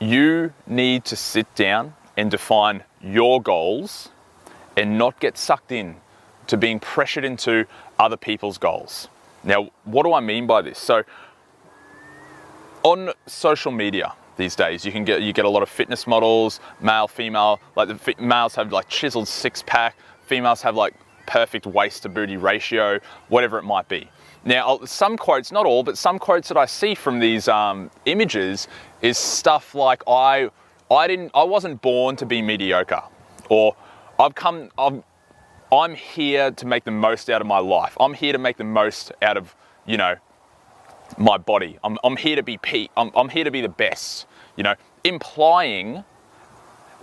You need to sit down and define your goals and not get sucked in to being pressured into other people's goals. Now, what do I mean by this? So on social media these days, you get a lot of fitness models, male, female, like the males have like chiseled six pack, females have like perfect waist to booty ratio, whatever it might be. Now, some quotes, not all, but some quotes that I see from these images is stuff like, I wasn't born to be mediocre, or I'm here to make the most out of my life. I'm here to make the most out of, you know, my body. I'm here to be peak. I'm here to be the best, you know, implying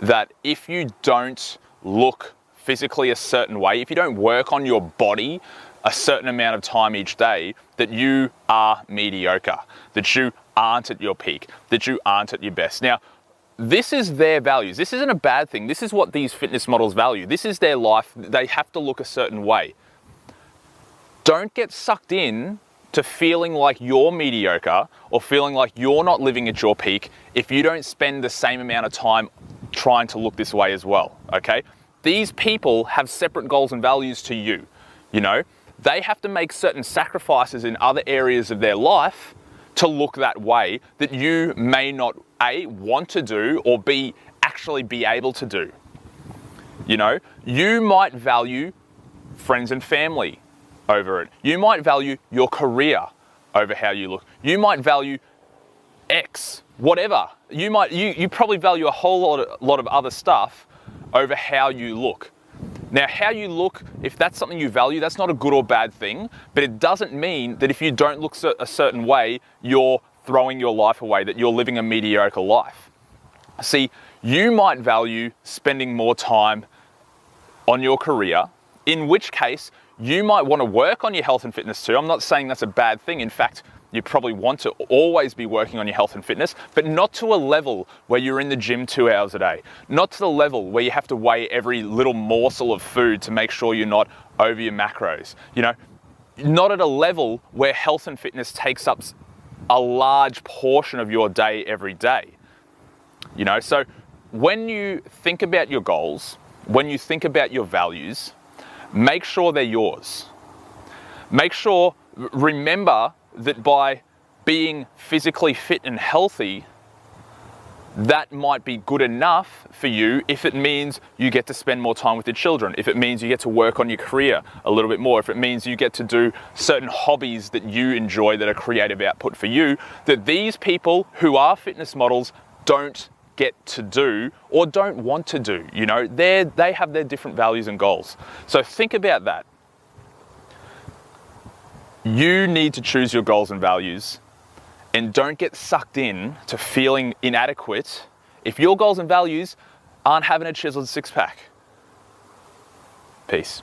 that if you don't look physically a certain way, if you don't work on your body a certain amount of time each day, that you are mediocre, that you aren't at your peak, that you aren't at your best. Now, this is their values. This isn't a bad thing. This is what these fitness models value. This is their life. They have to look a certain way. Don't get sucked in to feeling like you're mediocre or feeling like you're not living at your peak if you don't spend the same amount of time trying to look this way as well, okay? These people have separate goals and values to you, you know? They have to make certain sacrifices in other areas of their life to look that way that you may not A, want to do, or B, actually be able to do. You know, you might value friends and family over it. You might value your career over how you look. You might value X, whatever. You probably value a whole lot of other stuff over how you look. Now, how you look, if that's something you value, that's not a good or bad thing, but it doesn't mean that if you don't look a certain way, you're throwing your life away, that you're living a mediocre life. See, you might value spending more time on your career, in which case you might want to work on your health and fitness too. I'm not saying that's a bad thing. In fact, you probably want to always be working on your health and fitness, but not to a level where you're in the gym 2 hours a day. Not to the level where you have to weigh every little morsel of food to make sure you're not over your macros. You know, not at a level where health and fitness takes up a large portion of your day every day. You know, so when you think about your goals, when you think about your values, make sure they're yours. Remember that by being physically fit and healthy, that might be good enough for you if it means you get to spend more time with your children, if it means you get to work on your career a little bit more, if it means you get to do certain hobbies that you enjoy that are creative output for you, that these people who are fitness models don't get to do or don't want to do. You know, they have their different values and goals. So think about that. You need to choose your goals and values, and don't get sucked in to feeling inadequate if your goals and values aren't having a chiseled six-pack. Peace.